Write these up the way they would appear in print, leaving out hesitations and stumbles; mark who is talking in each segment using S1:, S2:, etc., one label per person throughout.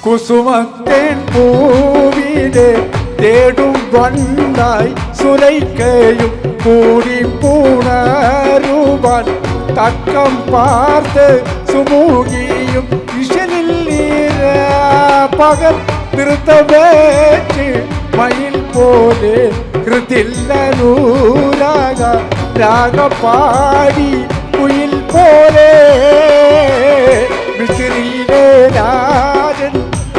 S1: കുസുമത്തേൻ പൂവിനെ തേടും വണ്ടായി സുലൈക്കയും കൂടി പൂണരുവാൻ തക്കം പാർത്ത് സുമൂകിയും ഇശലിൽ പകൽ നൃത്തമേറ്റ് മയിൽ പോലെ ഹൃദില്ലൂരാക രാഗപാടി കുയിൽ പോലെ മിസ്രിയിലെ രാജൻ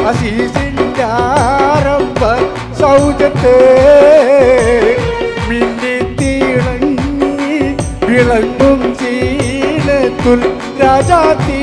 S1: അസീസിൻ്റെ ആരംഭ സൗജത്തെ മിന്നിത്തിളങ്ങി വിളങ്ങും സീനത്തുൽ രാജാത്തി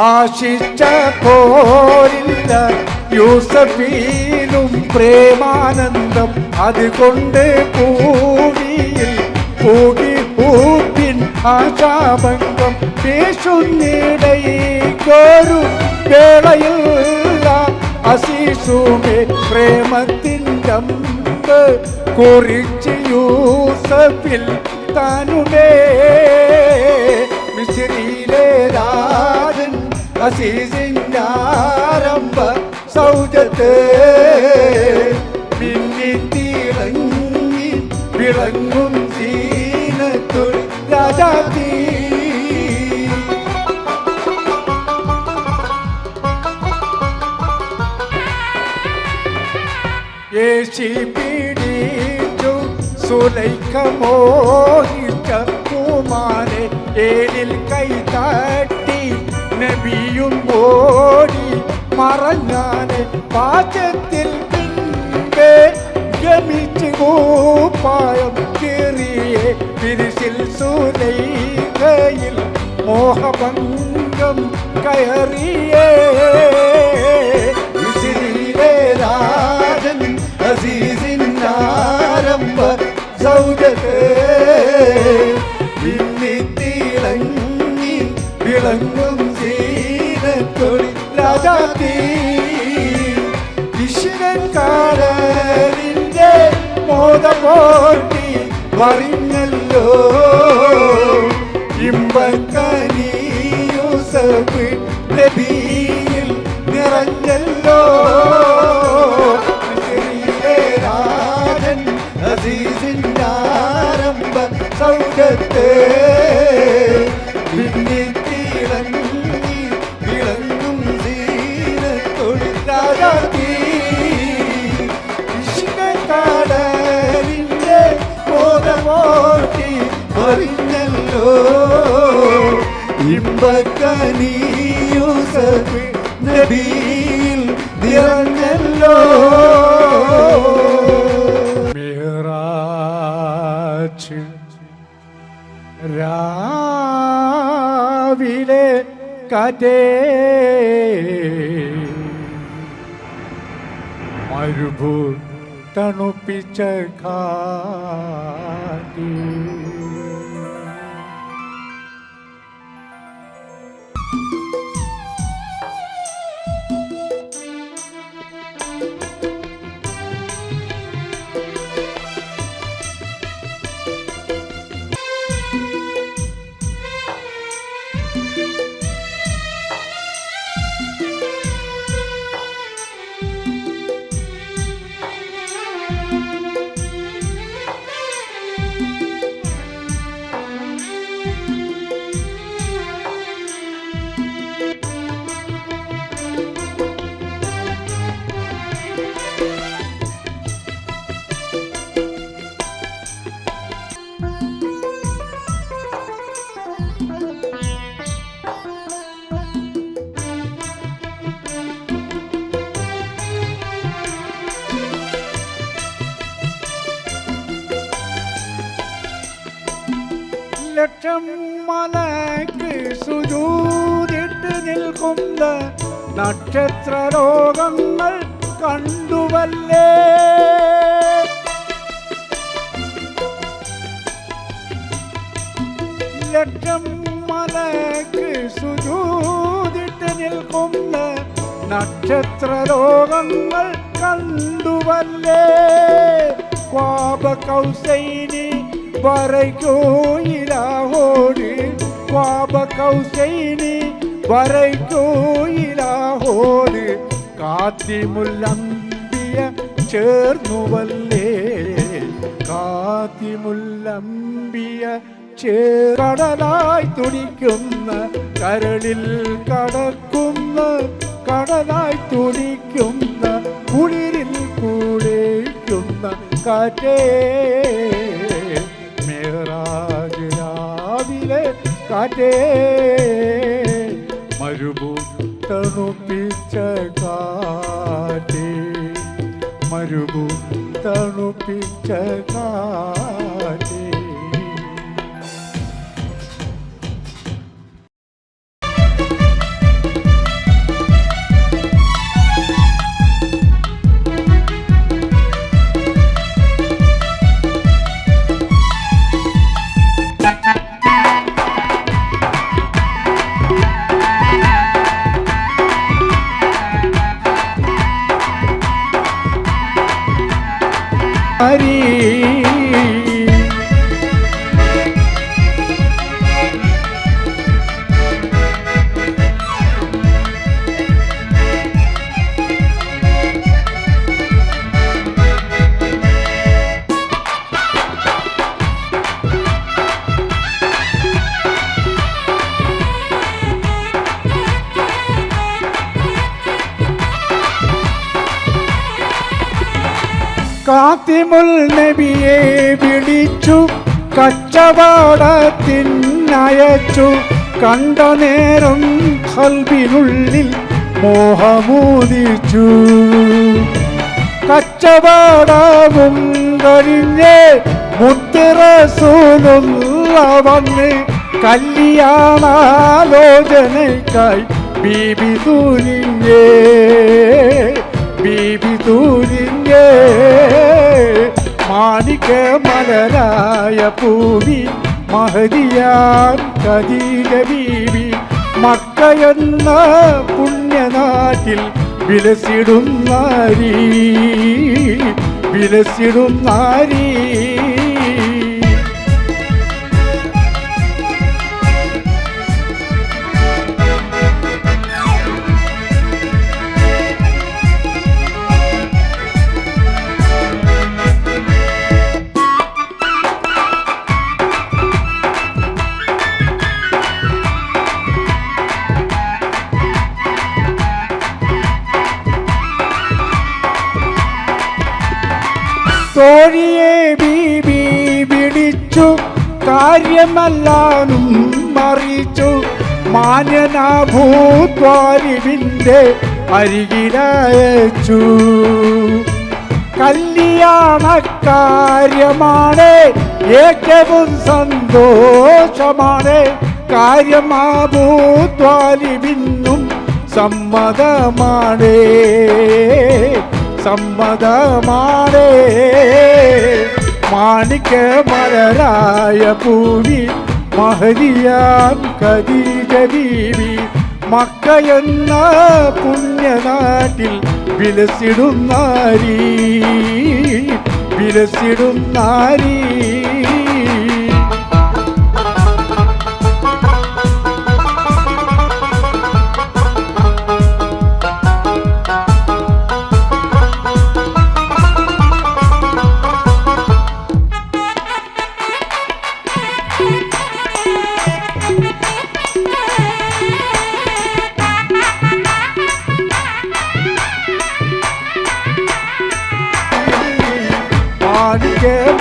S1: ആശിച്ച പോരില്ല യൂസഫീനും പ്രേമാനന്ദം അതുകൊണ്ട് പൂവിയിൽ പൂകി പൂപ്പിൻ ആശാഭംഗം പേശുന്നിടയിക്കൊരു വേളയില്ല അസീസുമേ പ്രേമത്തിൻ്റെ അമ്പ് കുറിച്ച് യൂസഫിൽ താനുമേ മിസ്രിയിലെ രാജൻ അസീസിൻ്റെ ആരംഭ സൗജത്തെ മിന്നിത്തിളങ്ങി വിളങ്ങും സീനത്തുൽ രാജാത്തി യേശി പിടിച്ചു സുലൈഖ മോഹിച്ച പൂമാനെ ഏലിൽ കൈതാട്ടി നബിയും ഓടി മറഞ്ഞാനെ പാചത്തിൽ പിൻപേ ഗമിച്ച് കൂപ്പായം കീറിയെ പിരിശിൽ സുലൈഖയിൽ മോഹഭംഗം കയറിയേ മിസ്രിയിലെ രാജൻ അസീസിൻ്റെ ആരംഭ സൗജത്തെ മിന്നിത്തിളങ്ങി വിളങ്ങും സീനത്തുൽ രാജാത്തി ഇഷ്കക്കാരനിൻ്റെ മോദമോട്ടി വറിഞ്ഞല്ലോ ഇമ്പക്കനി യൂസഫ് നബിയിൽ നിറഞ്ഞല്ലോ മിസ്രിയിലെ രാജൻ അസീസിൻ്റെ ആരംഭ സൗജത്തെ മിന്നിത്തിളങ്ങി വിളങ്ങും സീനത്തുൽ രാജാത്തി ഇഷ്കക്കാരനിൻ്റെ മോദമോട്ടി വറിഞ്ഞല്ലോ ഇമ്പക്കനി യൂസഫ് നബിയിൽ നിറഞ്ഞല്ലോ മിഹ്റാജ് രാവിലെ കഥേ മരുഭൂ തണുപ്പിച്ച കാറ്റ് ലക്ഷം മലയ്ക്ക് സുജൂദിട്ട് നിൽക്കുന്ന നക്ഷത്ര ലോകങ്ങൾ കണ്ടുവല്ലേ. ലക്ഷം മലയ്ക്ക് സുജൂദിട്ട് നിൽക്കുന്ന നക്ഷത്ര ലോകങ്ങൾ കണ്ടുവല്ലേ. ഖ്വാബ കൗസൈനി വരയ്ക്കോയിലാഹോട്, ഖ്വാബ കൗസൈനി വരയ്ക്കോയിലാഹോട് കാത്തിമുല്ലംബിയ ചേർന്നുവല്ലേ. കാത്തിമുല്ലംബിയ കടലായി തുടിക്കുന്ന കരളിൽ കടക്കുന്ന കടലായി തുടിക്കുന്ന കുളിരിൽ കുളിക്കുന്ന കാറ്റേ. മേറാജ് രാവിലെ കാറ്റേ, മരുഭൂ തണുപ്പിച്ച കാറ്റേ, മരുഭൂ തണുപ്പിച്ച കാറ്റേ. കാത്തിമുൽ നബിയെ വിളിച്ചു കച്ചവടത്തിനയച്ചു. കണ്ട നേരം ഖൽബിനുള്ളിൽ മോഹമൂദിച്ചു. കച്ചവടവും കഴിഞ്ഞ് മുത്ത് റസൂലുള്ള വന്ന് കല്യാണാലോചനയ്ക്കായി ബീബി തുനിഞ്ഞേ, ബീബി തുനിഞ്ഞേ. മാണിക്ക മലരായ പൂവി മഹദിയാൻ ഖദീജ ബീബി മക്കയെന്ന പുണ്യനാട്ടിൽ വിലസിടും നാരി, വിലസിടും നാരി. തോഴിയെ ബീബി വിളിച്ചു കാര്യമെല്ലാനും അറിയിച്ചു. മാന്യനാഭൂത്വാലിബിന്റെ അരികിലയച്ചു. കല്യാണക്കാര്യമാണ് ഏറ്റവും സന്തോഷമാണ്. കാര്യമാഭൂത്വാലിബിന്നും സമ്മതമാണ്, സമ്മതമാണ്. മാണിക്ക മലരായ പൂവി മഹദിയാൻ ഖദീജ ബീവി മക്കയെന്ന പുണ്യനാട്ടിൽ വിലസിടും നാരി, വിലസിടും നാരി.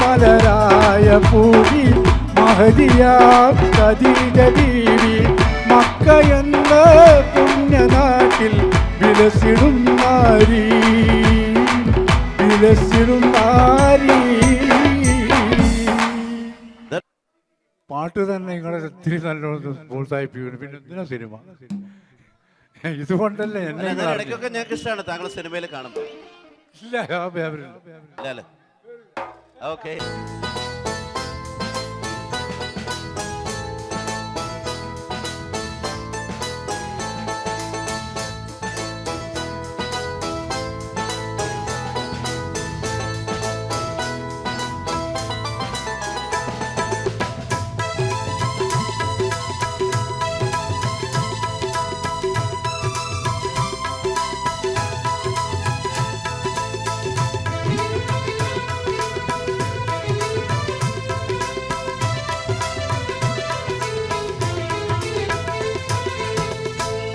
S1: മലരായ പൂവി മഹദിയാൻ ഖദീജ ബീവി മക്കയെന്ന പുണ്യനാട്ടിൽ വിലസിടും നാരി, വിലസിടും നാരി. പാട്ട് തന്നെ നിങ്ങളെ ഒത്തിരി നല്ലോണം പ്രോത്സാഹിപ്പിക്കുന്നു. പിന്നെ എന്തിനാ സിനിമ? ഇതുകൊണ്ടല്ലേ എന്നെ
S2: ഇടയ്ക്കൊക്കെ ഞങ്ങൾക്ക് ഇഷ്ടമാണ് താങ്കൾ സിനിമയിൽ കാണുമ്പോൾ.
S1: ഇല്ല,
S2: ഓക്കെ.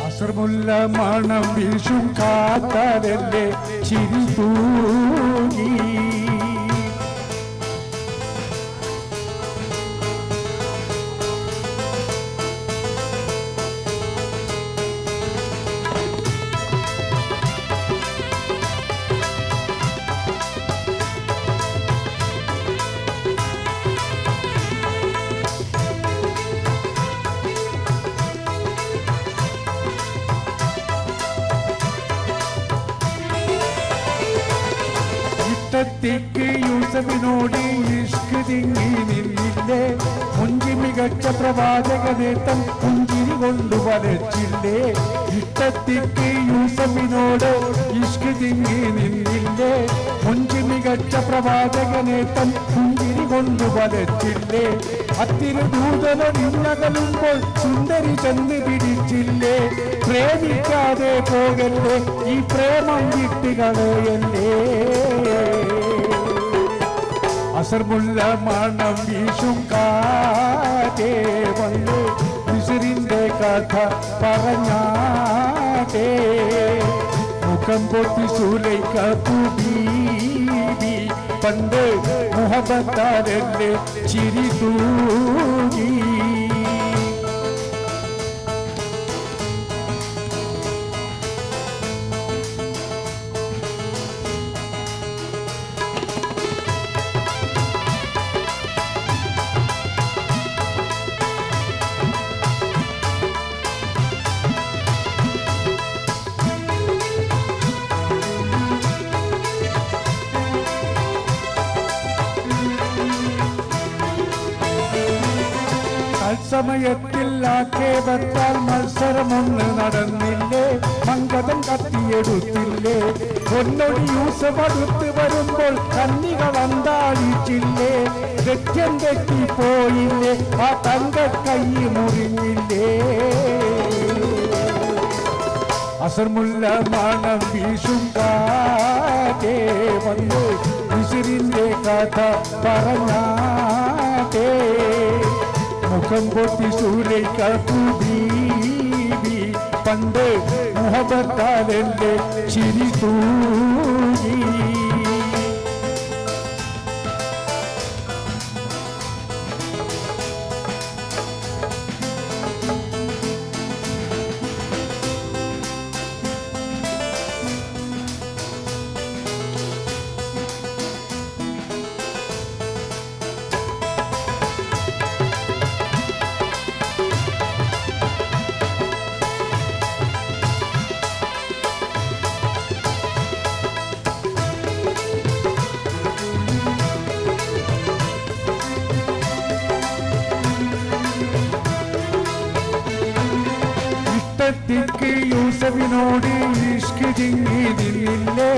S1: അസർമുല്ല മണം വീശും കാത്താലല്ലേ ചിരി തൂങ്ങി. ക്ക് യൂസഫിനോട് ഇഷ്ക് തിങ്ങി നിന്നില്ലേ, മുഞ്ചി മികച്ച പ്രവാചക നേട്ടം പുഞ്ചിരി കൊണ്ടു വലച്ചില്ലേ. ഇഷ്ടത്തിക്ക് യൂസഫിനോട് ഇഷ്ക് തിങ്ങി നിന്നില്ലേ, മുഞ്ചി മികച്ച പ്രവാചക നേട്ടം പുഞ്ചിരി കൊണ്ടു വലച്ചില്ലേ. അത്തിരി ദൂതന നിന്നകലുമ്പോൾ സുന്ദരി ചെന്ന് പിടിച്ചില്ലേ. പ്രേമിക്കാതെ പോകല്ലേ, ഈ പ്രേമം വിട്ടുകളയല്ലേ. അസർമുല്ല മണം വീശും കാറ്റേ വന്ന് മിസ്രിന്റെ കഥ പറഞ്ഞാട്ടേ. മുഖം പൊട്ടി സുലൈഖത്തു ബീവി പണ്ട് മുഹബത്താലല്ലേ ചിരി തൂങ്ങി. സമയത്തിൽ ആക്ഷേപത്താൽ മത്സരമൊന്ന് നടന്നില്ലേ, മംഗതം കത്തിയെടുത്തില്ലേ. ഒന്നൊടി യൂസഫ് അടുത്ത് വരുമ്പോൾ കന്നികൾ അന്താളിച്ചില്ലേ. ലക്ഷ്യം തെറ്റിപ്പോയില്ലേ, ആ തങ്ക കൈ മുറിഞ്ഞില്ലേ. അസർമുല്ല മണം വീശും കാറ്റേ വന്ന് മിസ്രിന്റെ കഥ പറഞ്ഞാട്ടേ. മുഖം പൊട്ടി സുലൈഖത്തു ബീവി പണ്ട് മുഹബത്താലല്ലേ ചിരി തൂങ്ങി. ഇഷ്ടത്തിക്ക് യൂസഫിനോട് ഇഷ്ക് തിങ്ങി നിന്നില്ലേ,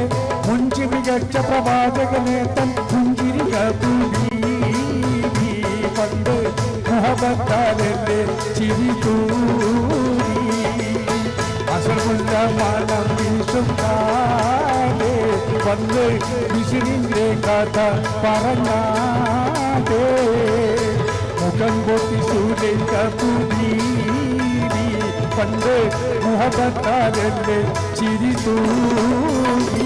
S1: മുഞ്ചി മികച്ച പ്രവാചക നേട്ടം പുഞ്ചിരിക്കത്തു ബീവി പണ്ട് മുഹബത്താലല്ലേ ചിരി തൂങ്ങി. അസർമുല്ല മണം വീശും കാറ്റേ വന്ന് മിസ്രിന്റെ കഥ പറഞ്ഞാട്ടേ. മുഖം പൊട്ടി സുലൈഖത്തു ബീവി പണ്ട് മുഹബത്താലല്ലേ ചിരി തൂങ്ങി.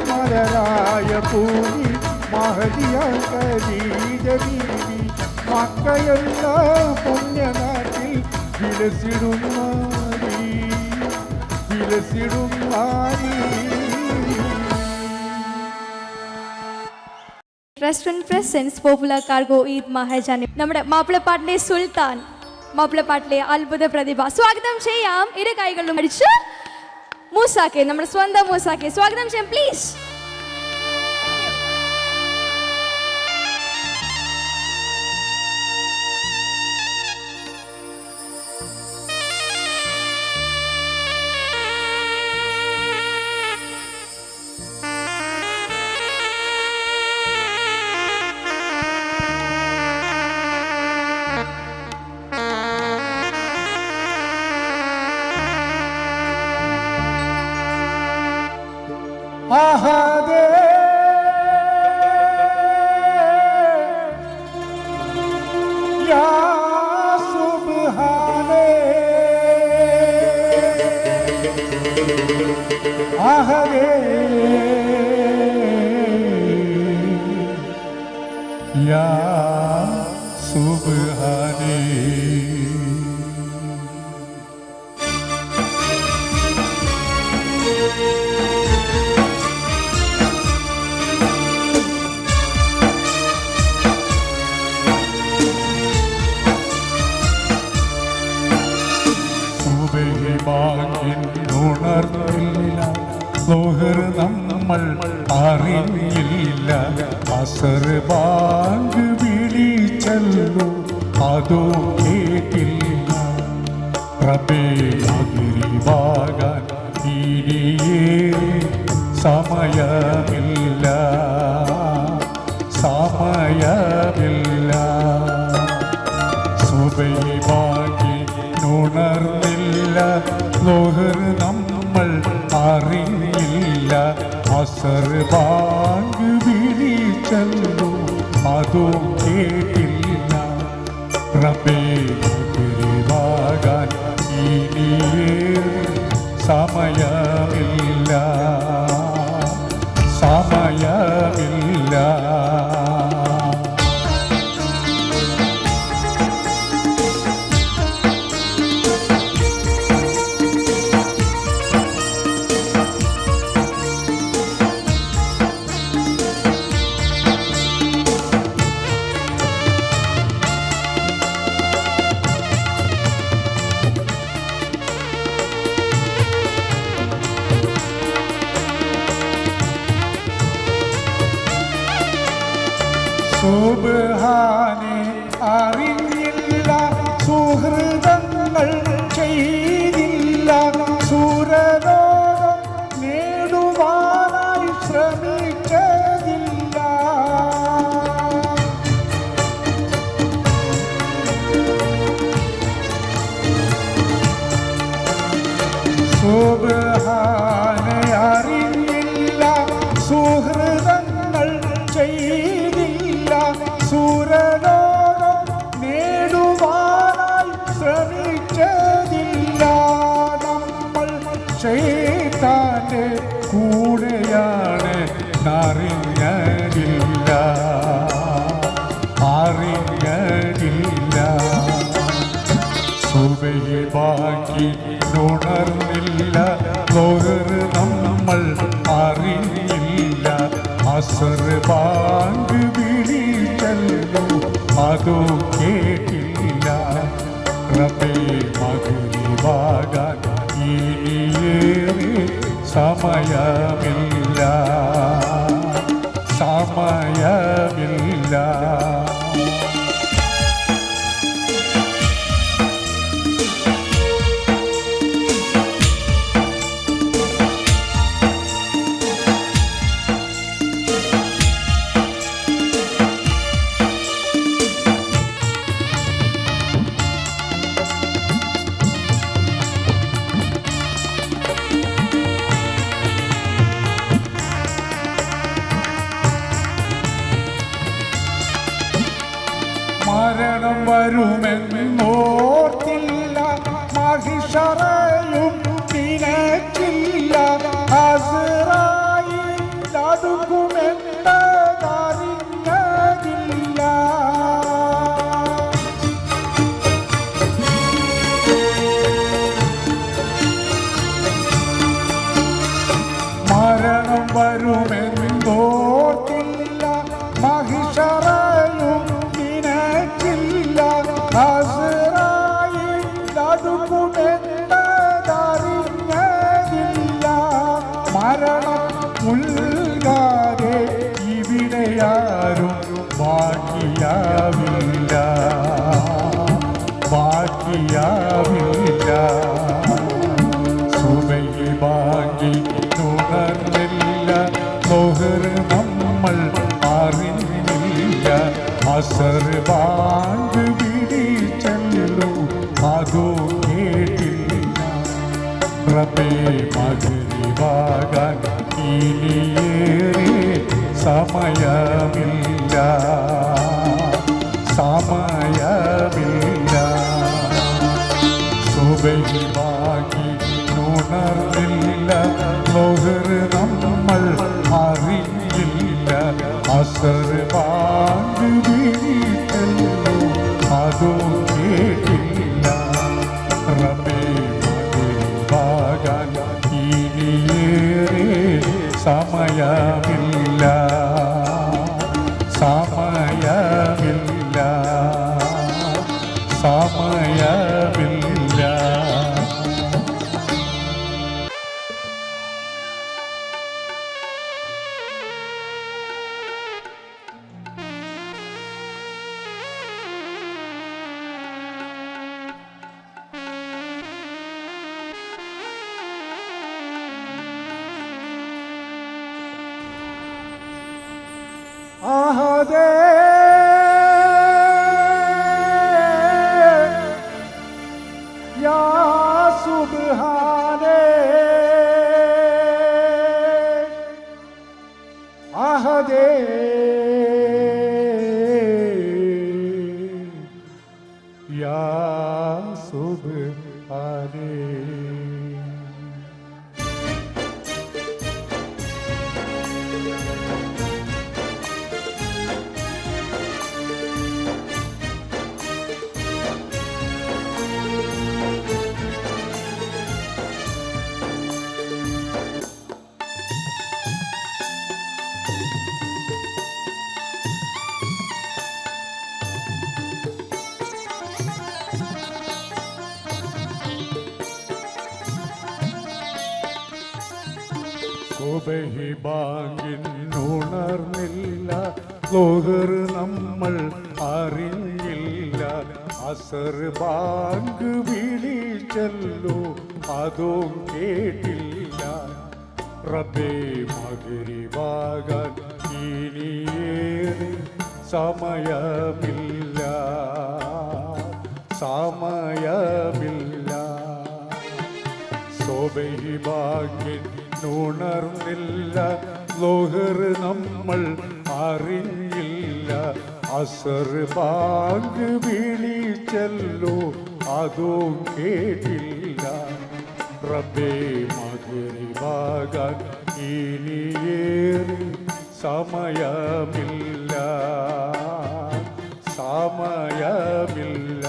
S3: മലരായ ഭൂമി മഹതിയ ബീവി മക്കയുള്ള പുണ്യനാട്ടിൽ വിലസിടും
S4: restaurant presents popular cargo Eid മഹാജാൻ നമ്മുടെ മാപ്പിളപ്പാട്ടിലെ സുൽത്താൻ മാപ്പിളപ്പാട്ടിലെ അത്ഭുത പ്രതിഭ സ്വാഗതം ചെയ്യാം. ഇരു കൈകളിലും അടിച്ച് മൂസാക്കെ നമ്മുടെ സ്വന്തം മൂസാക്കെ സ്വാഗതം ചെയ്യാം പ്ലീസ്.
S3: അഹദേ യാ സുബ്ഹാനേ അഹദേ യാ സുബ്ഹാനേ. ഉണർന്നില്ല ലോഹർ നമ്മൾ അറിഞ്ഞില്ല അസർ ബാങ്ക് വിളിച്ചല്ലോ അതോ കേട്ടില്ല റബ്ബേ മഗ്‌രിബാകാൻ ഇനിയേറെ സമയമില്ല സുബഹി ബാങ്ക് ഉണർന്നില്ല ലോഹർ നമ്മൾ അറിയില്ല അസർ ബാങ്ക് വിളിച്ചല്ലോ അതോ കേട്ടില്ല റബ്ബേ മഗ്‌രിബാകാൻ ഇനിയേറെ സമയമില്ല. സുബ്ഹാനേ അറിഞ്ഞില്ല സുഹൃതങ്ങൾ ചെയ്തില്ല സുരലോകം നേടുവാനായി ശ്രമിച്ചതില്ല സുബ്ഹാനേ അറിഞ്ഞില്ല സുഹൃതങ്ങൾ ചെയ്തില്ല സുരലോകം നേടുവാനായി ശ്രമിച്ചതില്ല നമ്മൾ ശൈത്താന്റെ കൂടെയാണ് അറിഞ്ഞില്ല സുബഹി ബാക്കി ഉണർന്നില്ല ലോഹർ നമ്മൾ അറിയില്ല അസർ ബാങ്ക് വിളിച്ചല്ലോ അതോ കേട്ടില്ല റബ്ബേ മഗ്‌രിബാകാൻ ഇനിയേറെ സമയമില്ല. മരണം വരുമെന്നോർത്തില്ല മഹിഷറയും നിനക്കില്ല അസ്റായീൽ അറിയാവില്ല. സുബഹി ബാങ്കി ഉണർന്നില്ല, ലോഹർ നമ്മൾ അറിഞ്ഞില്ല. അസർ ബാങ്ക് വിളിച്ചല്ലോ, അതോ കേട്ടില്ല. റബ്ബേ മഗ്‌രിബാകാൻ ഇനിയേറെ സമയമില്ല, സമയമില്ല. സുബഹി ബാങ്കി ഉണർന്നില്ല, ലോഹർ നമ്മൾ അറിഞ്ഞില്ല. അസർ ബാങ്ക് വിളിച്ചല്ലോ, അതോ കേട്ടില്ല. റബ്ബേ മഗ്‌രിബാകാൻ ഇനിയേറെ സമയമില്ല, സമയമില്ല, സമയമില്ല.
S5: അഹദേ യാ സുബ്ഹാനേ അഹദേ
S3: യാ സുബ്ഹാനേ. സുബഹി ബാങ്കിനുണർന്നില്ല, ലോഹർ നമ്മൾ അറിഞ്ഞില്ല. അസർ ബാങ്ക് വിളിച്ചല്ലോ, അതോ കേട്ടില്ല. റബ്ബേ മഗ്‌രിബാകാൻ ഇനിയേറെ സമയമില്ല, സമയമില്ല. സുബഹി ബാങ്കിനുണർന്നില്ല, ലോഹർ നമ്മൾ അറിഞ്ഞില്ല. അസർ ബാങ്ക് വിളിച്ചല്ലോ, അതോ കേട്ടില്ല. റബ്ബേ മഗ്‌രിബാകാൻ ഇനിയേറെ സമയമില്ല, സമയമില്ല.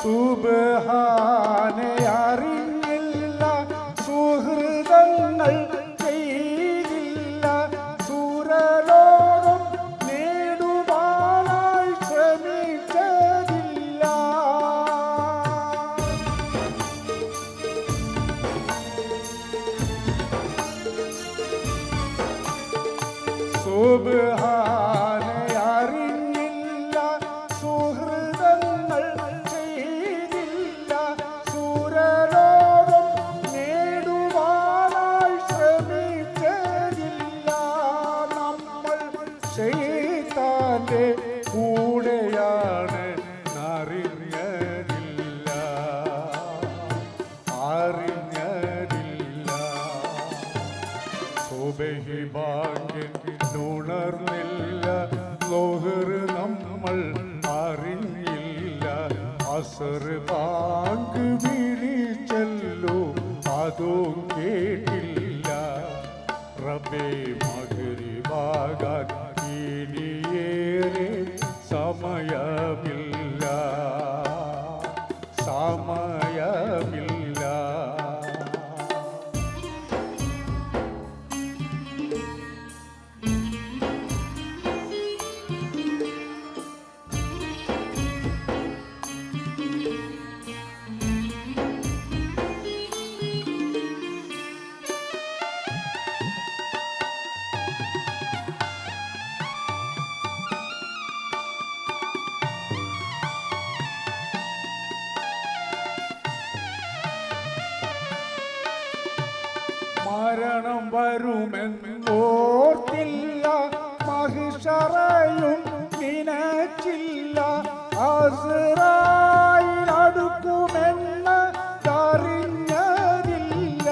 S5: സുബ്ഹാനെ അറിഞ്ഞില്ല, സുഹൃതങ്ങൾ ചെയ്തില്ല. സൂരലോകം നേടുവാനായി ശ്രമിച്ചതില്ല. സുബ്ഹാനെ അറിഞ്ഞില്ല, സുഹൃതങ്ങൾ ചെയ്തില്ല. സൂരലോകം നേടുവാനായി ശ്രമിച്ചതില്ല. നമ്മൾ ശൈത്താന്റെ കൂടെയാണ് അറിഞ്ഞതില്ല, അറിഞ്ഞതില്ല. സുബഹി ബാങ്കിനുണർന്നില്ല, ലോഹർ നമ്മൾ അറിഞ്ഞില്ല. അസർ ബാങ്ക് വിളിച്ചല്ലോ, അതോ കേട്ടില്ല. റബ്ബേ മഗ്‌രിബാകാൻ ഇനിയേറെ സമയമില്ല,
S3: മരണം വരുമെന്നോർത്തില്ല, മഹിഷറയും നിനച്ചില്ല, അസ്രായേൽ അടുക്കുമെന്ന് അറിഞ്ഞതില്ല.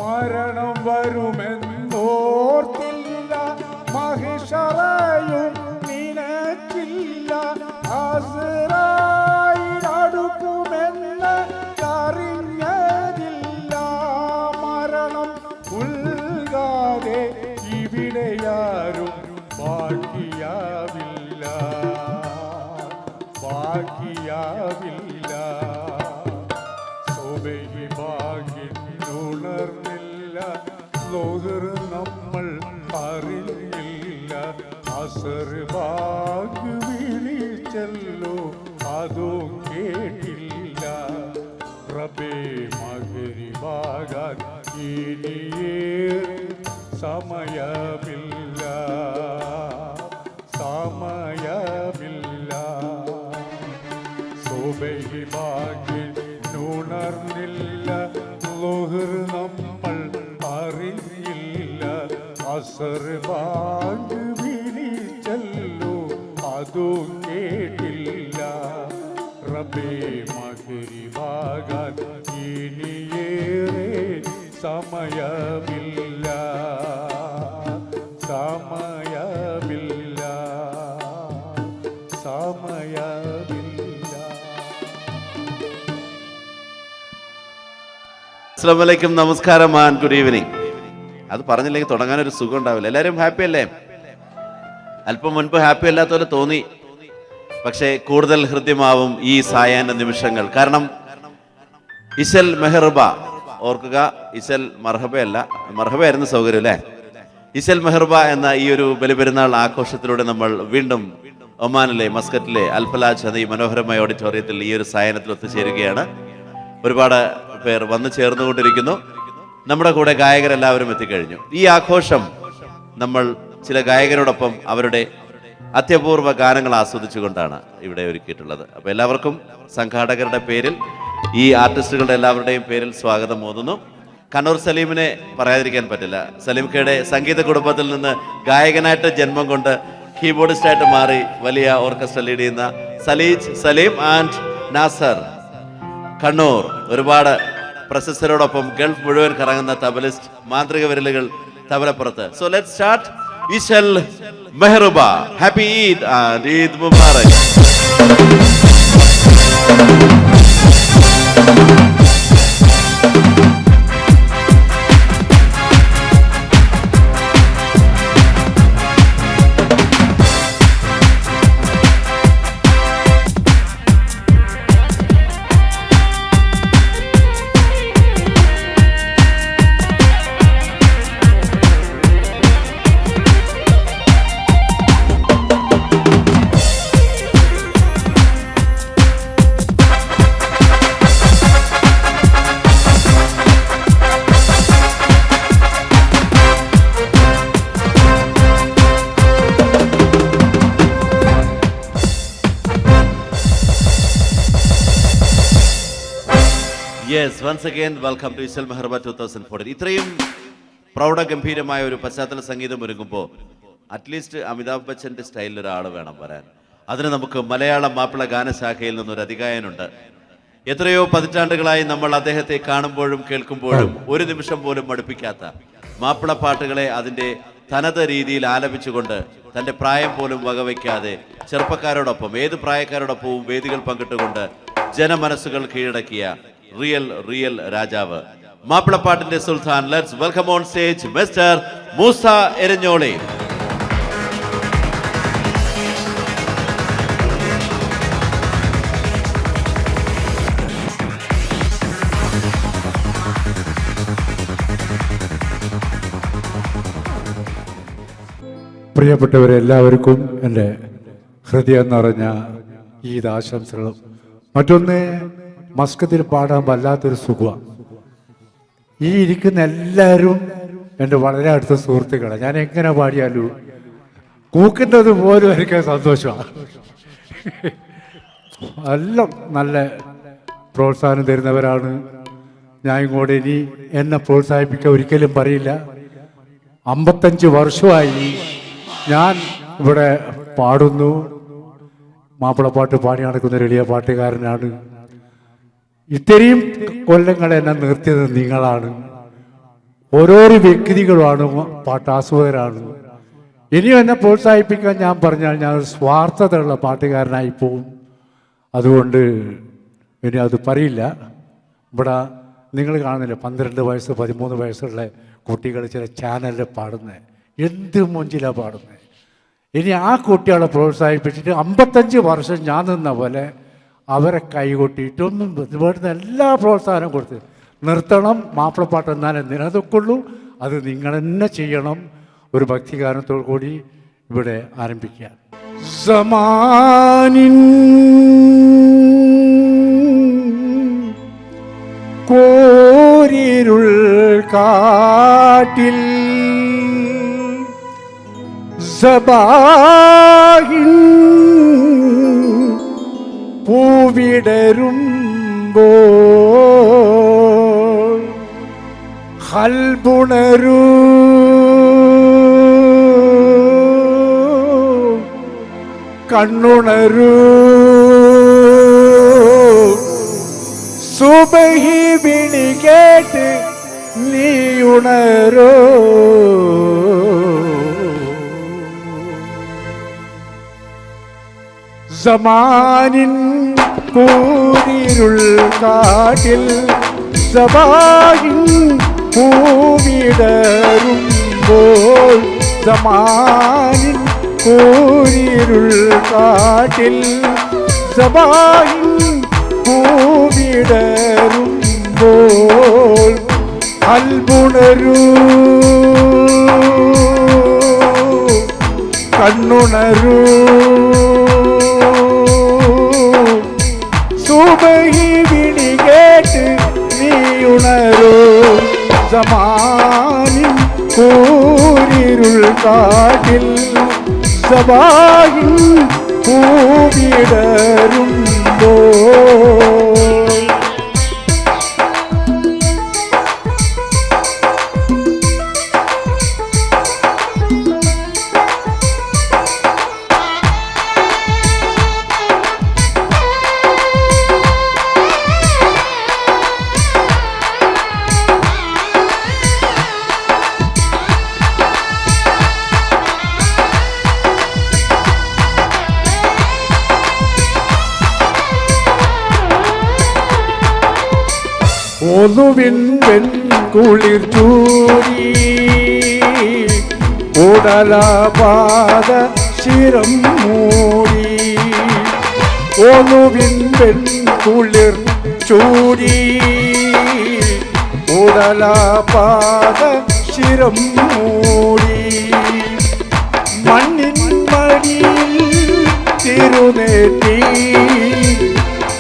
S3: മരണം വരുമെന്നോർത്തില്ല, മഹിഷറയും നിനച്ചില്ല, അസ്രായേൽ അടുക്കുമെന്ന് അറിഞ്ഞതില്ല. മരണം ഉൽകാതെ ഇവിടെയാരും ബാക്കിയാവില്ല, ബാക്കിയാവില്ല. സ്വബഹി ഭാഗ്യനുണർന്നില്ല, ലോഹർ നമ്മൾ അറിഞ്ഞില്ല, അസർ ഭാഗ്യ വിളിച്ചല്ലോ അതോ കേട്ടില്ല. റബ്ബേ മഗ്‌രിബാകാൻ ഇനിയേറെ സമയമില്ല, സമയമില്ല. സുബഹി ഭാഗ്യനുണർന്നില്ല, ലോഹർ നമ്മൾ അറിഞ്ഞില്ല, അസർ ഭാഗ്യ വിളിച്ചല്ലോ അതോ കേട്ടില്ല. റബ്ബേ മഗ്‌രിബാകാൻ ഇനിയേറെ സമയമില്ല, സമയമില്ല, സമയമില്ല.
S2: അസ്സലാമു അലൈക്കും, നമസ്കാരം ആൻഡ് ഗുഡ് ഈവനിങ്. അത് പറഞ്ഞില്ലെങ്കിൽ തുടങ്ങാനൊരു സുഖം ഉണ്ടാവില്ല. എല്ലാവരും ഹാപ്പി അല്ലേ? അല്പം മുൻപ് ഹാപ്പി അല്ലാത്ത പോലെ തോന്നി, പക്ഷേ കൂടുതൽ ഹൃദ്യമാവും ഈ സായാഹ്ന നിമിഷങ്ങൾ. കാരണം ഇശൽ മെഹർബ ഓർക്കുക, ഇശൽ മർഹബയല്ല, മർഹബയായിരുന്നു സൗകര്യം അല്ലേ? ഇശൽ മെഹർബ എന്ന ഈ ഒരു ബലിപെരുന്നാൾ ആഘോഷത്തിലൂടെ നമ്മൾ വീണ്ടും ഒമാനിലെ മസ്കറ്റിലെ അൽഫലാജ് എന്ന ഈ മനോഹരമായ ഓഡിറ്റോറിയത്തിൽ ഈ ഒരു സായാഹ്നത്തിൽ ഒത്തുചേരുകയാണ്. ഒരുപാട് പേർ വന്നു ചേർന്നുകൊണ്ടിരിക്കുന്നു. നമ്മുടെ കൂടെ ഗായകരെല്ലാവരും എത്തിക്കഴിഞ്ഞു. ഈ ആഘോഷം നമ്മൾ ചില ഗായകരോടൊപ്പം അവരുടെ അത്യപൂർവ ഗാനങ്ങൾ ആസ്വദിച്ചുകൊണ്ടാണ് ഇവിടെ ഒരുക്കിയിട്ടുള്ളത്. അപ്പോൾ എല്ലാവർക്കും സംഘാടകരുടെ പേരിൽ, ഈ ആർട്ടിസ്റ്റുകളുടെ എല്ലാവരുടെയും പേരിൽ സ്വാഗതം ഓതുന്നു. കണ്ണൂർ സലീമിനെ പറയാതിരിക്കാൻ പറ്റില്ല. സലീംക്കയുടെ സംഗീത കുടുംബത്തിൽ നിന്ന് ഗായകനായിട്ട് ജന്മം കൊണ്ട് കീബോർഡിസ്റ്റായിട്ട് മാറി വലിയ ഓർക്കസ്ട്ര ലീഡ് ചെയ്യുന്ന സലീം ആൻഡ് നാസർ കണ്ണൂർ. ഒരുപാട് പ്രശസ്തരോടൊപ്പം ഗൾഫ് മുഴുവൻ കറങ്ങുന്ന തബലിസ്റ്റ്, മാന്ത്രിക വിരലുകൾ തബലപ്പുറത്ത്. So let's start. Ishal Mehruba. Happy Eid and Eid Mubarak. Yes, once again welcome to Ishal Mehruba 2014. ഇത്രയും പ്രൗഢഗംഭീരമായ ഒരു പശ്ചാത്തല സംഗീതം ഒരുങ്ങുമ്പോൾ അറ്റ്ലീസ്റ്റ് അമിതാഭ് ബച്ചൻ്റെ സ്റ്റൈലിൽ ഒരാൾ വേണം വരാൻ. അതിന് നമുക്ക് മലയാള മാപ്പിള ഗാനശാഖയിൽ നിന്നൊരു അതികായനുണ്ട്. എത്രയോ പതിറ്റാണ്ടുകളായി നമ്മൾ അദ്ദേഹത്തെ കാണുമ്പോഴും കേൾക്കുമ്പോഴും ഒരു നിമിഷം പോലും മടുപ്പിക്കാത്ത മാപ്പിള പാട്ടുകളെ അതിൻ്റെ തനത് രീതിയിൽ ആലപിച്ചുകൊണ്ട് തൻ്റെ പ്രായം പോലും വകവയ്ക്കാതെ ചെറുപ്പക്കാരോടൊപ്പം, ഏത് പ്രായക്കാരോടൊപ്പവും വേദികൾ പങ്കിട്ടുകൊണ്ട് ജനമനസ്സുകൾ കീഴടക്കിയ റിയൽ രാജാവ്, മാപ്പിളപ്പാട്ടിന്റെ സുൽത്താൻ. Let's welcome on stage mister Moosa Eranholi.
S3: പ്രിയപ്പെട്ടവരെല്ലാവർക്കും എൻ്റെ ഹൃദയം നിറഞ്ഞ ഈദ് ആശംസകളും. മറ്റൊന്ന്, മസ്കത്തിൽ പാടാൻ വല്ലാത്തൊരു സുഖമാണ്. ഈ ഇരിക്കുന്ന എല്ലാവരും എൻ്റെ വളരെ അടുത്ത സുഹൃത്തുക്കളാണ്. ഞാൻ എങ്ങനെ പാടിയാലും പൂക്കുന്നത് പോലും എനിക്ക് സന്തോഷമാണ്. എല്ലാം നല്ല പ്രോത്സാഹനം തരുന്നവരാണ്. ഞാൻ ഇങ്ങോട്ട് ഇനി എന്നെ പ്രോത്സാഹിപ്പിക്കാൻ ഒരിക്കലും പറയില്ല. 55 വർഷമായി ഞാൻ ഇവിടെ പാടുന്നു. മാപ്പിളപ്പാട്ട് പാടി നടക്കുന്ന ഒരു എളിയ പാട്ടുകാരനാണ്. ഇത്രയും കൊല്ലങ്ങൾ എന്നെ നിർത്തിയത് നിങ്ങളാണ്. ഓരോരോ വ്യക്തികളുമാണ്, പാട്ടാസ്വാദകരാണ്. ഇനിയും എന്നെ പ്രോത്സാഹിപ്പിക്കാൻ ഞാൻ പറഞ്ഞാൽ ഞാൻ ഒരു സ്വാർത്ഥതയുള്ള പാട്ടുകാരനായി പോവും. അതുകൊണ്ട് ഇനി അത് പറയില്ല. ഇവിടെ നിങ്ങൾ കാണുന്നില്ല 12 വയസ്സ് 13 വയസ്സുള്ള കുട്ടികൾ ചില ചാനലിൽ പാടുന്നത് എന്ത് മൊഞ്ചിലാണ് പാടുന്നത്. ഇനി ആ കുട്ടികളെ പ്രോത്സാഹിപ്പിച്ചിട്ട് 55 വർഷം ഞാൻ നിന്ന പോലെ അവരെ കൈകൊട്ടിയിട്ടൊന്നും ഇവിടുന്ന് എല്ലാ പ്രോത്സാഹനം കൊടുത്ത് നിർത്തണം. മാപ്പിളപ്പാട്ട് എന്നാലേ നിലനിൽക്കുള്ളൂ. അത് നിങ്ങൾ തന്നെ ചെയ്യണം. ഒരു ഭക്തിഗാനത്തോടു കൂടി ഇവിടെ ആരംഭിക്കുക. സമാനിൻ കോരിരുൾ കാട്ടിൽ സബാഹിൻ പൂവിടരുമ്പോൾ ഹൽബുണരൂ കണ്ണുണരൂ സുബഹി വിളി കേട്ട് നീ ഉണരോ. സമാനിൻ കൂരിരുൾ കാട്ടിൽ സബാഹിൻ പൂവിടരുമ്പോൾ സമാനിൻ കൂരിരുൾ കാട്ടിൽ സബാഹിൻ പൂവിടരുമ്പോൾ അൽബുണരൂ കണ്ണുണരൂ സുബഹി വിളി കേട്ട് നീ ഉണരൂ. സമാനിൻ കൂരിരുൾ കാട്ടിൽ സബാഹിൻ പൂവിടരുമ്പോൾ ഒന്നുവിൻ വെൺകുളിർ ചൂരി ഉടലപാത ശിരം മൂടി. ഒന്നുവിൻ വെൺകുളിർ ചൂരി ഉടലപാത ശിരം മൂടി. മണ്ണിൻ മടിയിൽ തിരുനെറ്റി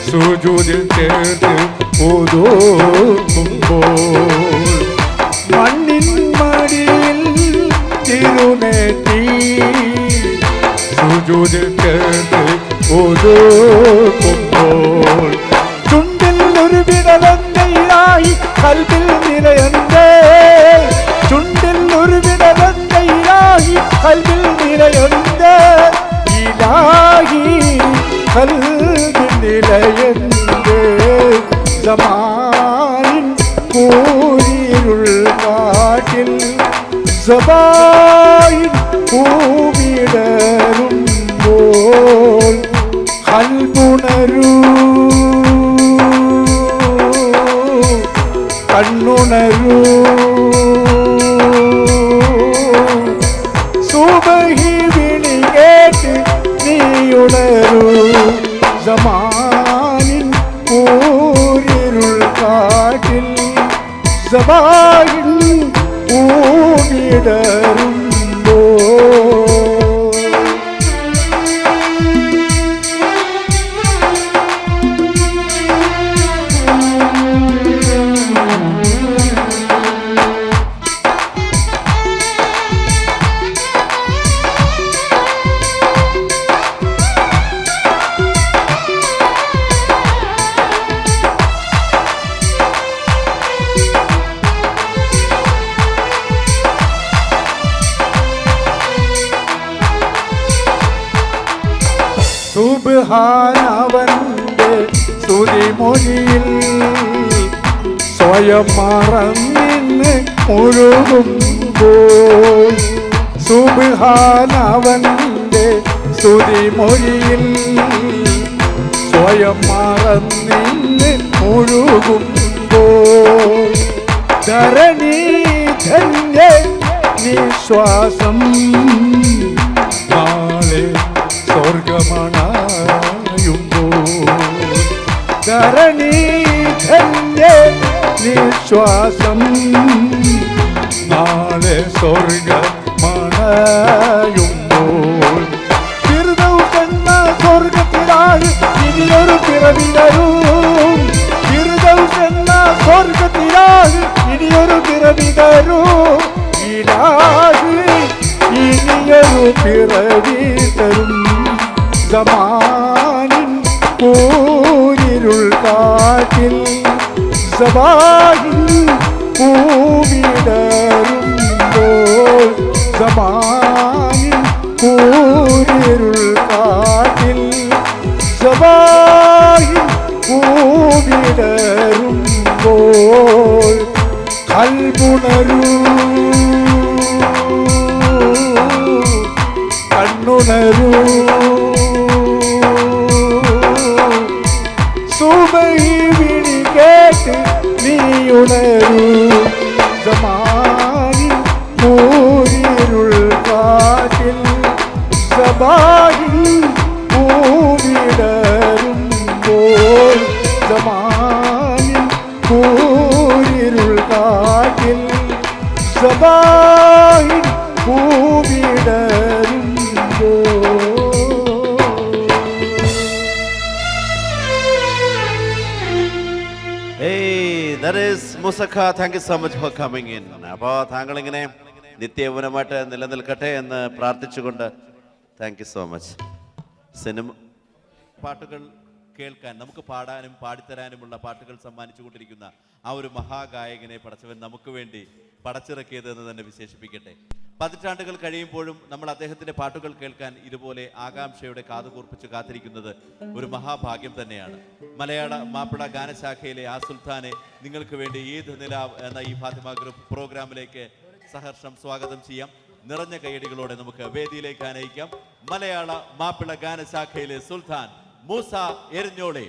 S3: സുജൂദിൽ ചേർത്ത് ഓതുമ്പോൾ. മണ്ണിൻ മടിയിൽ തിരുനെറ്റി സുജൂദിൽ ചേർത്ത് ഓതുമ്പോൾ. ചുണ്ടിൽ ഒരു വിടലന്തയിലായി കൽബിൽ നിറയന്തേ. ചുണ്ടിൽ ഒരു വിടലന്തയിലായി കൽബിൽ നിറയന്തേ. ഇലാഹി കൽബിൽ നിറയന്തേ. സമാനിൻ കൂരിരുൾ കാട്ടിൽ സബാഹിൻ പൂവിടരുമ്പോൾ ഹൽബുണരൂ കണ്ണുണരൂ സുബഹി വിളി കേട്ട് നീ ഉണരൂ. സമാനിൻ കൂരിരുൾ കാട്ടിൽ സബാഹിൻ പൂവിടരുമ്പോൾ സുബ്ഹാനവന്റെ സ്തുതിമൊഴിയിൽ സ്വയം മറന്നിന്ന് മുഴുകുമ്പോൾ സുബ്ഹാനവന്റെ സ്തുതിമൊഴിയിൽ സ്വയം മറന്നിന്ന് മുഴുകുമ്പോൾ ധരണി ധന്യ നിശ്വാസം നാളെ സ്വർഗമണയുമ്പോൾ ധരണി ധന്യ നിശ്വാസം നാളെ സ്വർഗമണയുമ്പോൾ ഫിർദൗസെന്ന സ്വർഗത്തിലായി ഇനിയൊരു പിറവി തരും ഫിർദൗസെന്ന സ്വർഗത്തിലായി ഇനിയൊരു പിറവി തരും ഇലാഹി ഇനിയൊരു പിറവി തരും സമാനിൻ കൂരിരുൾ കാറ്റിൽ സബാഹിൻ പൂവിടരുമ്പോൾ സമാനിൻ കൂരിരുൾ കാറ്റിൽ സബാഹിൻ പൂവിടരുമ്പോൾ കൽബുണരൂ കണ്ണുണരൂ സുബഹി വിളി കേട്ട് നീയുണരൂ സമാനി മൂരിരുൾ കാറ്റിൽ സബാഹിൽ പൂവിടരുമ്പോൾ സമാനി മൂരിരുൾ കാറ്റിൽ സബാഹിൽ പൂവിടരുമ്പോൾ
S2: That is Musaka. Thank you so much for coming in. അപ്പോൾ താങ്കൾ ഇങ്ങനെ നിത്യയൗവനമായിട്ട് നിലനിൽക്കട്ടെ എന്ന് പ്രാർത്ഥിച്ചുകൊണ്ട് thank you so much. Cinema പാട്ടുകൾ കേൾക്കാൻ നമുക്ക് പാടാനും പാടിത്തരാനുമുള്ള പാട്ടുകൾ സമ്മാനിച്ചു കൊണ്ടിരിക്കുന്ന ആ ഒരു മഹാഗായകനെ പടച്ചവൻ നമുക്ക് വേണ്ടി പടച്ചിറക്കിയത് എന്ന് തന്നെ വിശേഷിപ്പിക്കട്ടെ. പതിറ്റാണ്ടുകൾ കഴിയുമ്പോഴും നമ്മൾ അദ്ദേഹത്തിൻ്റെ പാട്ടുകൾ കേൾക്കാൻ ഇതുപോലെ ആകാംക്ഷയോടെ കാതുകൂർപ്പിച്ച് കാത്തിരിക്കുന്നത് ഒരു മഹാഭാഗ്യം തന്നെയാണ്. മലയാള മാപ്പിള ഗാനശാഖയിലെ ആ സുൽത്താനെ നിങ്ങൾക്ക് വേണ്ടി ഈദ് നിലാവ് എന്ന ഈ ഫാത്തിമ ഗ്രൂപ്പ് പ്രോഗ്രാമിലേക്ക് സഹർഷം സ്വാഗതം ചെയ്യാം. നിറഞ്ഞ കൈയടികളോടെ നമുക്ക് വേദിയിലേക്ക് ആനയിക്കാം മലയാള മാപ്പിള ഗാനശാഖയിലെ സുൽത്താൻ മൂസ എരിഞ്ഞോളി.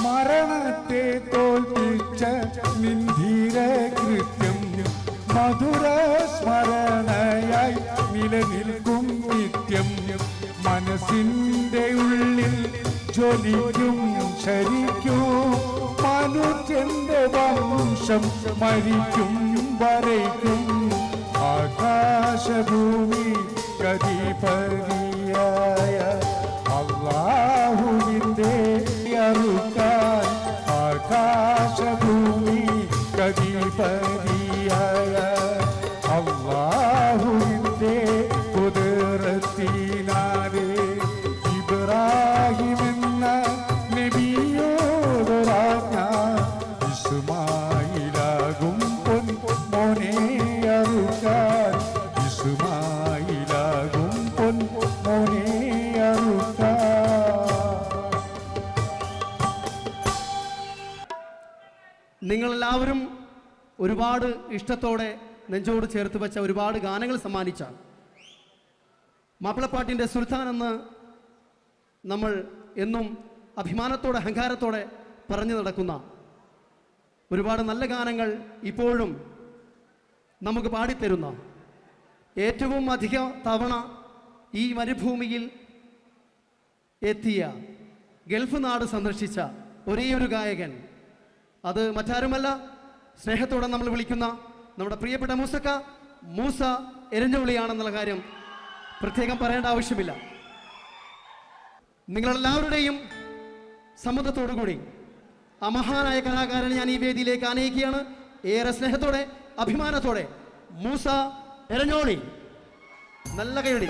S5: മരണത്തെ തോൽപ്പിച്ച നിന്ദീര കൃത്യം മധുര സ്മരണയായി നിലനിൽക്കും നിത്യം മനസ്സിൻ്റെ ഉള്ളിൽ ജ്വലിക്കും ശരിക്കും മനുഷ്യന്റെ വംശം മരിക്കും വരയ്ക്കും ആകാശഭൂമി കതിപതിയായ അല്ലാഹുവിൻ്റെ അറുക്കാൻ ആകാശഭൂമി കതിപതിയായ അല്ലാഹുവിൻ്റെ കുതിരത്തിനാലെ ഇബ്രാഹിമെന്ന നബിയോടൊരാജ്ഞ ഇസ്മായിലാകും പൊൻമോനെ അറുക്കാൻ ഇസ്മായിലാകും പൊൻമോനെ അറുക്കാൻ.
S6: നിങ്ങളെല്ലാവരും ഒരുപാട് ഇഷ്ടത്തോടെ നെഞ്ചോട് ചേർത്ത് വെച്ച ഒരുപാട് ഗാനങ്ങൾ സമ്മാനിച്ച മാപ്പിളപ്പാട്ടിൻ്റെ സുൽത്താൻ എന്ന് നമ്മൾ എന്നും അഭിമാനത്തോടെ അഹങ്കാരത്തോടെ പറഞ്ഞു നടക്കുന്ന ഒരുപാട് നല്ല ഗാനങ്ങൾ ഇപ്പോഴും നമുക്ക് പാടിത്തരുന്ന ഏറ്റവും അധിക തവണ ഈ മരുഭൂമിയിൽ എത്തിയ ഗൾഫ് നാട് സന്ദർശിച്ച ഒരേയൊരു ഗായകൻ അത് മറ്റാരുമല്ല സ്നേഹത്തോടെ നമ്മൾ വിളിക്കുന്ന നമ്മുടെ പ്രിയപ്പെട്ട മൂസ എരഞ്ഞുവിളിയാണെന്നുള്ള കാര്യം പ്രത്യേകം പറയേണ്ട ആവശ്യമില്ല. നിങ്ങളെല്ലാവരുടെയും സമ്മതത്തോടു കൂടി ആ മഹാനായ കലാകാരനെ ഞാൻ ഈ വേദിയിലേക്ക് ആനയിക്കുകയാണ്. ഏറെ സ്നേഹത്തോടെ അഭിമാനത്തോടെ മൂസ എരഞ്ഞോളി. നല്ല കൈയടി.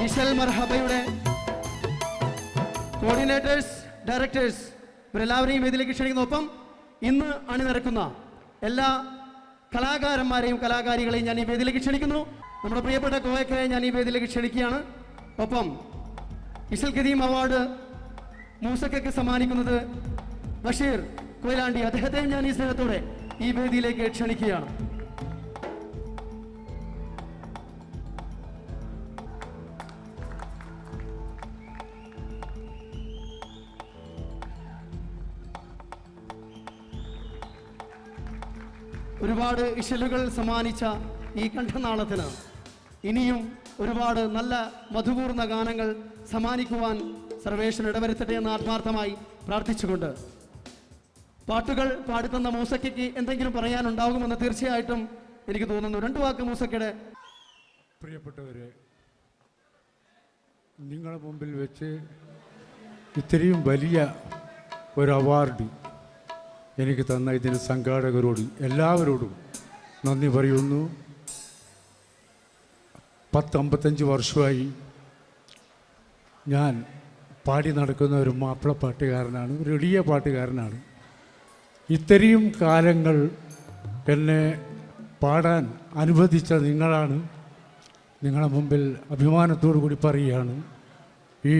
S6: ഈശൽ മർഹബയുടെ കോർഡിനേറ്റേഴ്സ്, ഡയറക്ടേഴ്സ് ഇവരെല്ലാവരെയും വേദിയിലേക്ക് ക്ഷണിക്കുന്നു. ഒപ്പം ഇന്ന് അണിനിരക്കുന്ന എല്ലാ കലാകാരന്മാരെയും കലാകാരികളെയും ഞാൻ ഈ വേദിയിലേക്ക് ക്ഷണിക്കുന്നു. നമ്മുടെ പ്രിയപ്പെട്ട കോയക്കയെ ഞാൻ ഈ വേദിയിലേക്ക് ക്ഷണിക്കുകയാണ്. ഒപ്പം ഇശൽ ഖദീം അവാർഡ് മൂസക്കയ്ക്ക് സമ്മാനിക്കുന്നത് ബഷീർ കൊയിലാണ്ടി, അദ്ദേഹത്തെയും ഞാൻ ഈ സ്നേഹത്തോടെ ഈ വേദിയിലേക്ക് ക്ഷണിക്കുകയാണ്. ഒരുപാട് ഇശലുകൾ സമ്മാനിച്ച ഈ കണ്ഠനാളത്തിന് ഇനിയും ഒരുപാട് നല്ല മധുപൂർണ്ണ ഗാനങ്ങൾ സമ്മാനിക്കുവാൻ സർവേശ്വരൻ ഇടവരുത്തട്ടെ എന്ന് ആത്മാർത്ഥമായി പ്രാർത്ഥിച്ചുകൊണ്ട് പാട്ടുകൾ പാടിത്തന്ന മൂസയ്ക്ക് എന്തെങ്കിലും പറയാനുണ്ടാകുമെന്ന് തീർച്ചയായിട്ടും എനിക്ക് തോന്നുന്നു. രണ്ടു വാക്ക് മൂസക്കയുടെ.
S3: പ്രിയപ്പെട്ടവരെ, നിങ്ങളുടെ മുമ്പിൽ വെച്ച് ഇത്രയും വലിയ ഒരു അവാർഡ് എനിക്ക് തന്ന ഇതിന് സംഘാടകരോട് എല്ലാവരോടും നന്ദി പറയുന്നു. 55 വർഷമായി ഞാൻ പാടി നടക്കുന്ന ഒരു മാപ്പിള പാട്ടുകാരനാണ്, ഒരു എളിയ പാട്ടുകാരനാണ്. ഇത്രയും കാലങ്ങൾ എന്നെ പാടാൻ അനുവദിച്ച നിങ്ങളാണ്. നിങ്ങളുടെ മുമ്പിൽ അഭിമാനത്തോടു കൂടി പറയുകയാണ്, ഈ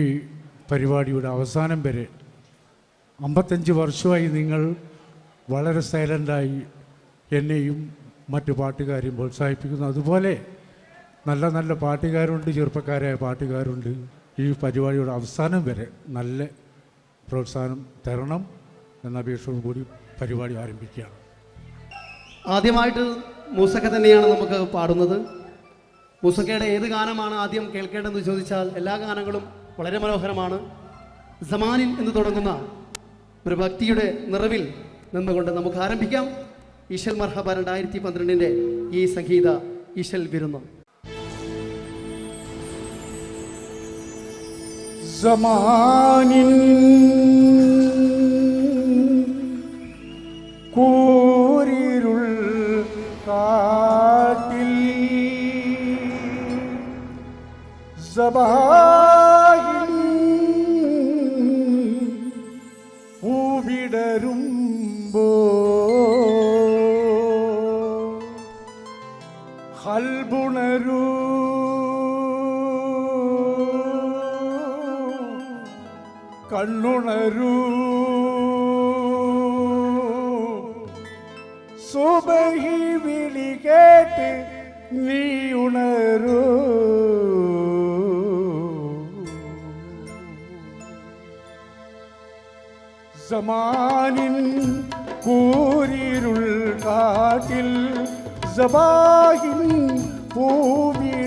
S3: പരിപാടിയുടെ അവസാനം വരെ 55 വർഷമായി നിങ്ങൾ വളരെ സൈലൻ്റായി എന്നെയും മറ്റു പാട്ടുകാരെയും പ്രോത്സാഹിപ്പിക്കുന്നു. അതുപോലെ നല്ല നല്ല പാട്ടുകാരുണ്ട്, ചെറുപ്പക്കാരായ പാട്ടുകാരുണ്ട്. ഈ പരിപാടിയുടെ അവസാനം വരെ നല്ല പ്രോത്സാഹനം തരണം എന്ന അപേക്ഷയോടു കൂടി പരിപാടി ആരംഭിക്കുകയാണ്.
S6: ആദ്യമായിട്ട് മൂസക്ക തന്നെയാണ് നമുക്ക് പാടുന്നത്. മൂസക്കയുടെ ഏത് ഗാനമാണ് ആദ്യം കേൾക്കേണ്ടതെന്ന് ചോദിച്ചാൽ എല്ലാ ഗാനങ്ങളും വളരെ മനോഹരമാണ്. സമാനിൻ എന്ന് തുടങ്ങുന്ന ഒരു ഭക്തിയുടെ നിറവിൽ നിന്നുകൊണ്ട് നമുക്ക് ആരംഭിക്കാം. ഈശൽ മർഹബ 2012 ഈ സംഗീത ഈശൽ വിരുന്ന്.
S5: സമാനിൻ കൂരിരുൾ കാട്ടിൽ സബാഹിൻ പൂവിടരുമ്പോ ഹൽബുണരൂ കണ്ണുണരൂ സുബഹി വിളി കേട്ട് നീ ഉണരൂ സമാനിൻ കൂരിരുൾ കാട്ടിൽ സബാഹിൻ പൂവിടരുമ്പോൾ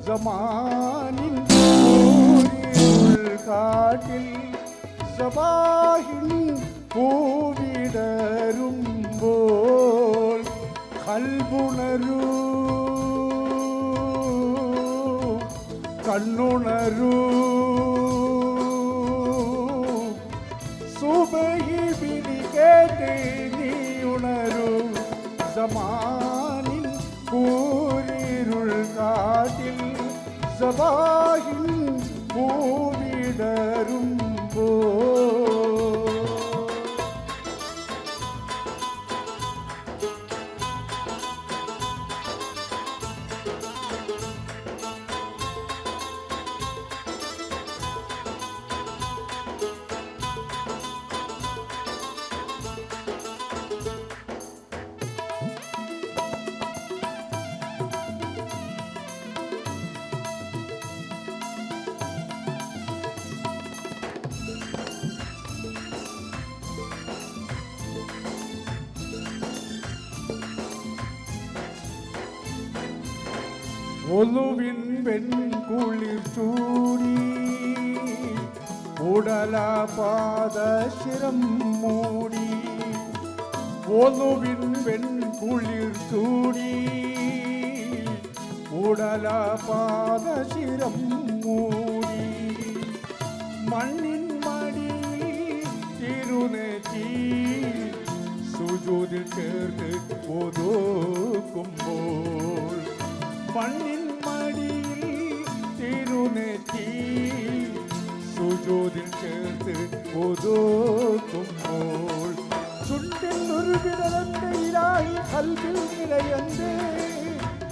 S5: സമാനിൻ കൂരിരുൾ കാട്ടിൽ സബാഹിൻ പൂവിടരുമ്പോൾ കൽബുണരൂ കണ്ണുണരൂ സുബഹി വിളി കേട്ട് നീ ഉണരൂ സമാനിൻ കൂരിരുൾ കാട്ടിൽ സബാഹിൻ പൂവിടരുമ്പോ ഒലുവിൻ വെൺകുളിർ ചൂടി ഉടലപാദശിരം മൂടി ഒലുവിൻ വെൺകുളിർ ചൂടി ഉടലപാദശിരം മൂടി മണ്ണിൻ മടിയിൽ തിരുനെറ്റി സുജൂദിൽ ചേർത്ത് ഒതുക്കുമ്പോൾ മണ്ണിൻ മടിയിൽ തിരുനെറ്റി സുജൂദിൽ ചേർത്ത് ഒതുക്കുമ്പോൾ ചുണ്ടിൽ ഒരു വിടലന്റെ ഇലാഹി കൽബിൽ നിലയന്റെ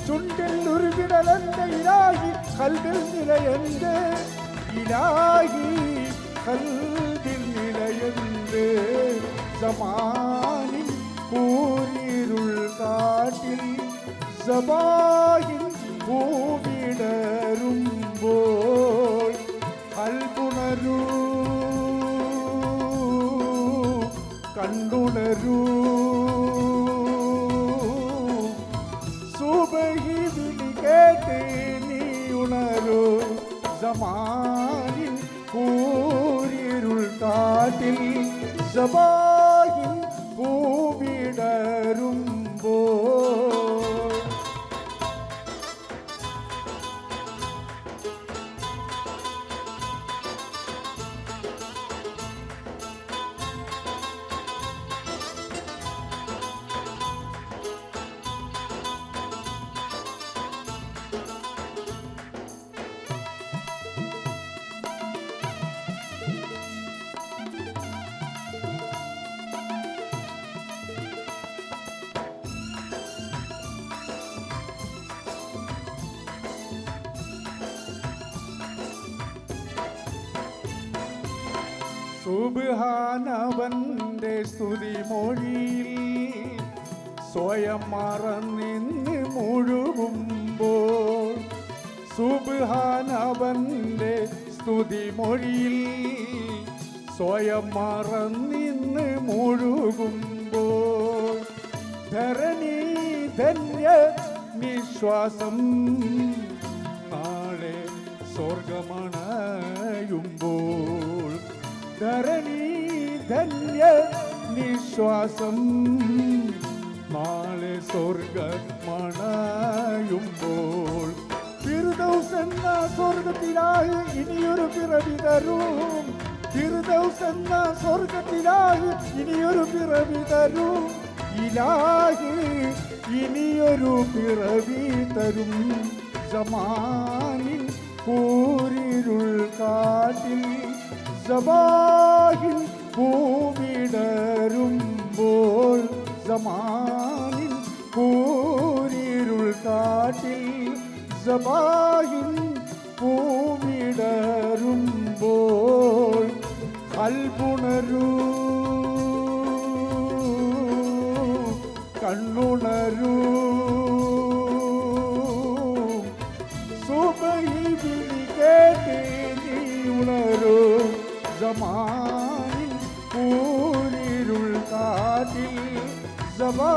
S5: ചുണ്ടിൽ ഒരു വിടലന്റെ ഇലാഹി കൽബിൽ നിലയന്റെ ഇലാഹി കൽബിൽ നിലയന്റെ സമാനിൻ കൂരിരുൾ കാട്ടിൽ സബാഹിൻ പൂവിടരുമ്പോൾ കൽബുണരൂ കണ്ണുണരൂ സുബഹി വിളി കേട്ട് നീ ഉണരൂ സമാനിൻ കൂരിരുൾ കാട്ടിൽ സബാഹിൻ പൂവിടരുമ്പോൾ സുബ്ഹാനവന്റെ സ്തുതി മൊഴിയിൽ സ്വയം മറന്നിന്ന് മുഴുകുമ്പോൾ സുബ്ഹാനവന്റെ സ്തുതി മൊഴിയിൽ സ്വയം മറന്നിന്ന് മുഴുകുമ്പോൾ ധരണി ധന്യ നിശ്വാസം നാളെ സ്വർഗമണയുമ്പോൾ ധരണി ധന്യ നിശ്വാസം നാളെ സ്വർഗമണയുമ്പോൾ ഫിർദൗസ് എന്ന സ്വർഗത്തിലായി ഇനിയൊരു പിറവി തരും ഫിർദൗസ് എന്ന സ്വർഗത്തിലായി ഇനിയൊരു പിറവി തരും ഇലാഹി ഇനിയൊരു പിറവി തരും സമാനിൻ കൂരിരുൾ കാട്ടിൽ സബാഹിൻ പൂവിടരുമ്പോൾ സമാനിൻ കൂരിരുൾ കാട്ടിൽ സബാഹിൻ പൂവിടരുമ്പോൾ കൽബുണരൂ കണ്ണുണരൂ സുബഹി വിളി കേട്ട് നീ ഉണരൂ സമാനിൻ കൂരിരുൾ കാട്ടിൽ സമാ